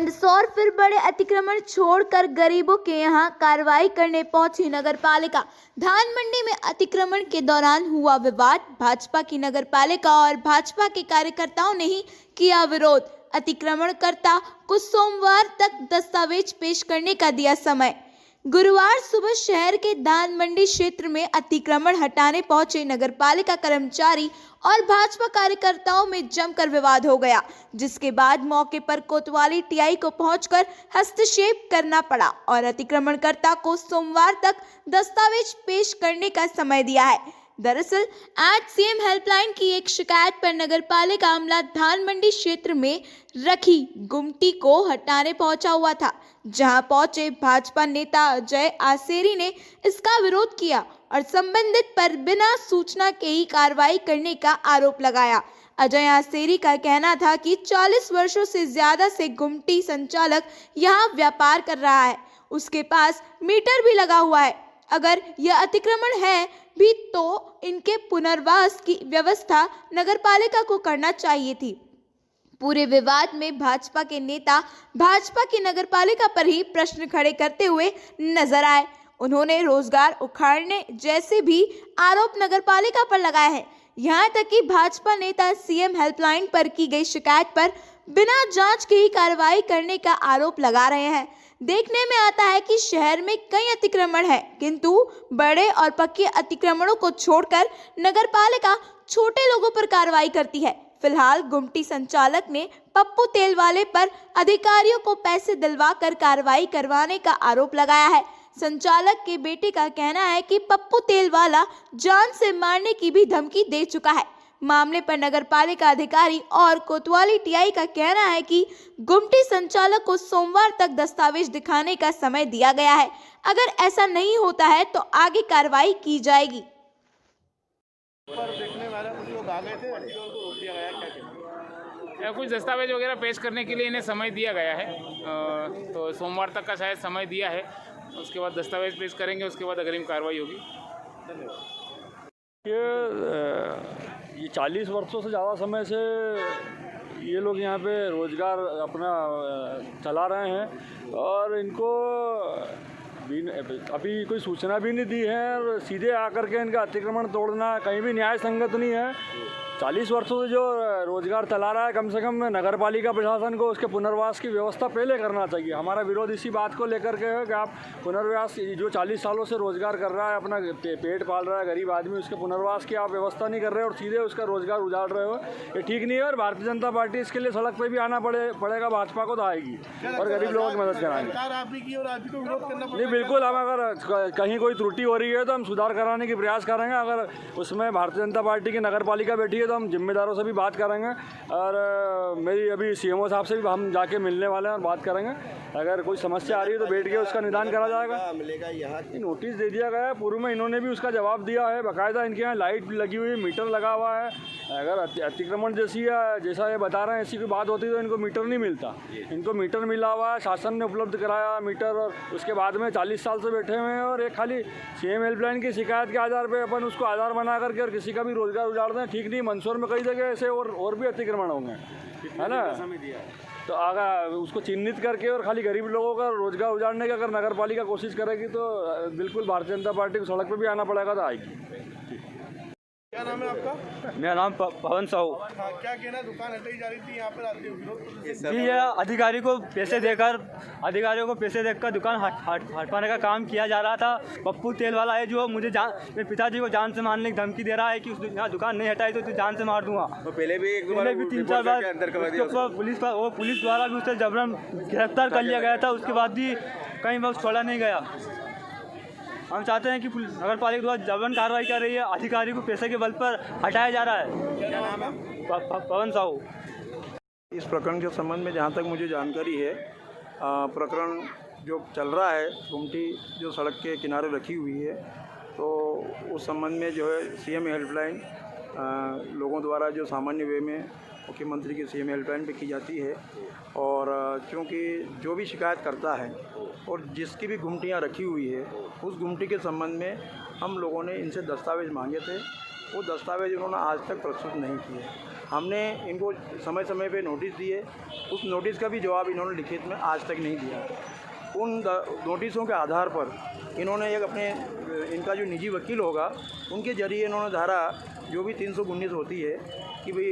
मंदसौर फिर बड़े अतिक्रमण छोड़कर गरीबों के यहां कार्रवाई करने पहुंची नगरपालिका। धान मंडी में अतिक्रमण के दौरान हुआ विवाद। भाजपा की नगरपालिका और भाजपा के कार्यकर्ताओं ने ही किया विरोध। अतिक्रमणकर्ता को सोमवार तक दस्तावेज पेश करने का दिया समय। गुरुवार सुबह शहर के धान मंडी क्षेत्र में अतिक्रमण हटाने पहुंचे नगरपालिका कर्मचारी और भाजपा कार्यकर्ताओं में जमकर विवाद हो गया, जिसके बाद मौके पर कोतवाली टीआई को पहुंचकर हस्तक्षेप करना पड़ा और अतिक्रमणकर्ता को सोमवार तक दस्तावेज पेश करने का समय दिया है। दरअसल आज सीएम हेल्पलाइन की एक शिकायत पर नगरपालिका अमला धान मंडी क्षेत्र में रखी गुमटी को हटाने पहुंचा हुआ था, जहां पहुंचे भाजपा नेता अजय आसेरी ने इसका विरोध किया और संबंधित पर बिना सूचना के ही कार्रवाई करने का आरोप लगाया। अजय आसेरी का कहना था कि 40 वर्षों से ज्यादा से गुमटी संचालक यहां व्यापार कर रहा है, उसके पास मीटर भी लगा हुआ है। अगर यह अतिक्रमण है भी तो इनके पुनर्वास की व्यवस्था नगरपालिका को करना चाहिए थी। पूरे विवाद में भाजपा के नेता भाजपा की नगरपालिका पर ही प्रश्न खड़े करते हुए नजर आए। उन्होंने रोजगार उखाड़ने जैसे भी आरोप नगरपालिका पर लगाए हैं। यहां तक कि भाजपा नेता सीएम हेल्पलाइन पर की गई शिकायत पर बिना जांच के ही कार्रवाई करने का आरोप लगा रहे हैं। देखने में आता है कि शहर में कई अतिक्रमण है, किंतु बड़े और पक्के अतिक्रमणों को छोड़कर नगरपालिका छोटे लोगों पर कार्रवाई करती है। फिलहाल गुमटी संचालक ने पप्पू तेलवाले पर अधिकारियों को पैसे दिलवाकर कार्रवाई करवाने का आरोप लगाया है। संचालक के बेटे का कहना है कि पप्पू तेलवाला जान से मारने की भी धमकी दे चुका है। मामले पर नगरपालिका अधिकारी और कोतवाली टीआई का कहना है कि गुमटी संचालक को सोमवार तक दस्तावेज दिखाने का समय दिया गया है। अगर ऐसा नहीं होता है तो आगे कार्रवाई की जाएगी। कुछ दस्तावेज वगैरह पेश करने के लिए इन्हें समय दिया गया है, तो सोमवार तक का शायद समय दिया है। उसके बाद दस्तावेज पेश करेंगे, उसके बाद अग्रिम कार्रवाई होगी। ये 40 वर्षों से ज़्यादा समय से ये लोग यहाँ पे रोज़गार अपना चला रहे हैं और इनको अभी कोई सूचना भी नहीं दी है और सीधे आकर के इनका अतिक्रमण तोड़ना कहीं भी न्याय संगत नहीं है। 40 वर्षों से जो रोज़गार चला रहा है, कम से कम नगरपालिका प्रशासन को उसके पुनर्वास की व्यवस्था पहले करना चाहिए। हमारा विरोध इसी बात को लेकर के है कि आप पुनर्वास, जो 40 सालों से रोज़गार कर रहा है, अपना पेट पाल रहा है गरीब आदमी, उसके पुनर्वास की आप व्यवस्था नहीं कर रहे और सीधे उसका रोज़गार उजाड़ रहे हो, ये ठीक नहीं है। और भारतीय जनता पार्टी इसके लिए सड़क पर भी आना पड़ेगा, भाजपा को तो आएगी और गरीब लोगों की मदद कराएंगे। नहीं, बिल्कुल, हम अगर कहीं कोई त्रुटि हो रही है तो हम सुधार कराने की प्रयास करेंगे। अगर उसमें भारतीय जनता पार्टी की नगरपालिका बैठी है तो हम जिम्मेदारों से भी बात करेंगे और मेरी अभी सीएमओ साहब से भी हम जाके मिलने वाले हैं और बात करेंगे। अगर कोई समस्या आ रही है तो बैठ के उसका निदान करा जाएगा। नोटिस दे दिया गया है, पूर्व में इन्होंने भी उसका जवाब दिया है। बाकायदा इनके यहाँ लाइट भी लगी हुई है, मीटर लगा हुआ है। अगर अतिक्रमण जैसा ये बता रहे हैं ऐसी कोई बात होती तो इनको मीटर नहीं मिलता। इनको मीटर मिला हुआ है, शासन ने उपलब्ध कराया मीटर, और उसके बाद में 40 साल से बैठे हुए हैं और एक खाली सीएम हेल्पलाइन की शिकायत के आधार पर अपन उसको आधार बना करके और किसी का भी रोजगार उजाड़ दें, ठीक नहीं। मंदसौर में कई जगह ऐसे और भी अतिक्रमण होंगे, है ना। तो अगर उसको चिन्हित करके और खाली गरीब लोगों का रोजगार उजाड़ने की अगर नगरपालिका कोशिश करेगी तो बिल्कुल भारतीय जनता पार्टी को सड़क पर भी आना पड़ेगा, तो आएगी। क्या नाम है आपका? मेरा नाम पवन साहू। हाँ, क्या कहना, दुकान हटाई जा रही थी यहाँ पर आते हुए? जी, ये अधिकारियों को पैसे देकर दुकान हटवाने का काम किया जा रहा था। पप्पू तेल वाला है जो मुझे मेरे पिताजी को जान से मारने की धमकी दे रहा है कि यहाँ दुकान नहीं हटाई तो जान से मार दूंगा। तो पहले भी 3-4 बार पुलिस द्वारा भी उसे जबरन गिरफ्तार कर लिया गया था, उसके बाद भी कहीं वक्त छोड़ा नहीं गया। हम चाहते हैं कि नगरपालिका द्वारा जबरन कार्रवाई कर रही है, अधिकारी को पैसे के बल पर हटाया जा रहा है। पवन साहू। इस प्रकरण के संबंध में जहाँ तक मुझे जानकारी है, प्रकरण जो चल रहा है, गुमटी जो सड़क के किनारे रखी हुई है, तो उस संबंध में जो है सीएम हेल्पलाइन लोगों द्वारा जो सामान्य वे में मुख्यमंत्री की सीएम हेल्पलाइन पे की जाती है। और क्योंकि जो भी शिकायत करता है और जिसकी भी गुमटियाँ रखी हुई है, उस गुमटी के संबंध में हम लोगों ने इनसे दस्तावेज़ मांगे थे। वो दस्तावेज़ उन्होंने आज तक प्रस्तुत नहीं किए। हमने इनको समय समय पे नोटिस दिए, उस नोटिस का भी जवाब इन्होंने लिखित में आज तक नहीं दिया। उन नोटिसों के आधार पर इन्होंने एक अपने इनका जो निजी वकील होगा उनके ज़रिए इन्होंने धारा जो भी 319 होती है कि भाई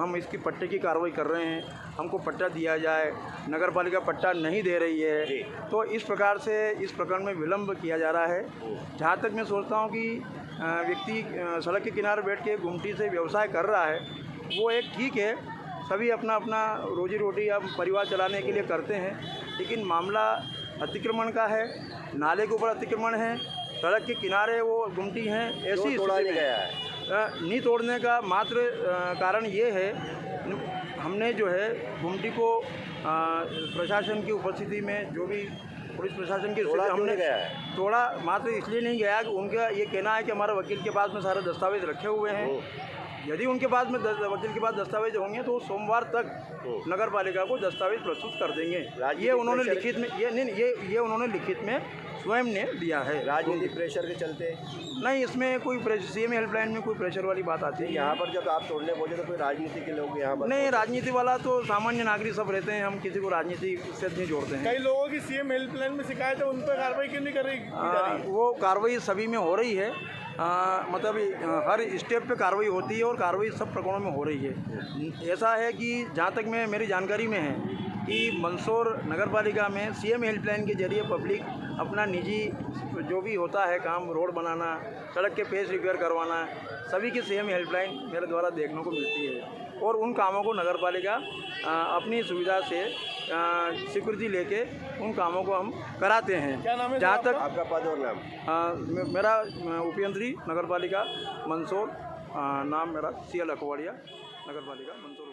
हम इसकी पट्टे की कार्रवाई कर रहे हैं, हमको पट्टा दिया जाए, नगर पालिका पट्टा नहीं दे रही है, तो इस प्रकार से इस प्रकरण में विलम्ब किया जा रहा है। जहाँ तक मैं सोचता हूँ कि व्यक्ति सड़क के किनारे बैठ के गुमटी से व्यवसाय कर रहा है वो एक ठीक है, सभी अपना अपना रोजी रोटी या परिवार चलाने के लिए करते हैं, लेकिन मामला अतिक्रमण का है, नाले के ऊपर अतिक्रमण है, सड़क के किनारे वो गुमटी हैं, ऐसी स्थिति में नहीं तोड़ने का मात्र कारण ये है, हमने जो है गुमटी को प्रशासन की उपस्थिति में जो भी पुलिस प्रशासन की हमने तोड़ा मात्र इसलिए नहीं गया कि उनका ये कहना है कि हमारे वकील के पास में सारे दस्तावेज रखे हुए हैं। यदि उनके पास में वकील के पास दस्तावेज होंगे तो सोमवार तक नगर पालिका को दस्तावेज प्रस्तुत कर देंगे। ये उन्होंने लिखित में ये उन्होंने लिखित में स्वयं ने दिया है। राजनीतिक प्रेशर के चलते नहीं, इसमें कोई सीएम हेल्पलाइन में कोई प्रेशर वाली बात आती है। यहाँ पर जब आप तोड़ने पहुँचे तो कोई राजनीति के लोग यहाँ पर नहीं, राजनीति वाला तो सामान्य नागरिक सब रहते हैं, हम किसी को राजनीति से नहीं जोड़ते हैं। कई लोगों की सीएम हेल्पलाइन में शिकायत है, उन पर कार्रवाई क्यों नहीं कर रही? वो कार्रवाई सभी में हो रही है, मतलब हर स्टेप पे कार्रवाई होती है और कार्रवाई सब प्रकरणों में हो रही है। ऐसा है कि जहाँ तक मेरी जानकारी में है कि मंदसौर नगर पालिका में सीएम हेल्पलाइन के जरिए पब्लिक अपना निजी जो भी होता है काम, रोड बनाना, सड़क के पेच रिपेयर करवाना, सभी की सीएम हेल्पलाइन मेरे द्वारा देखने को मिलती है और उन कामों को नगर पालिका अपनी सुविधा से स्वीकृति लेके उन कामों को हम कराते हैं। क्या नाम है जहाँ तक आपका पद और नाम? मेरा उपयंत्री नगर पालिका मंदसौर, नाम मेरा CL अखवाड़िया, नगर पालिका मंदसौर।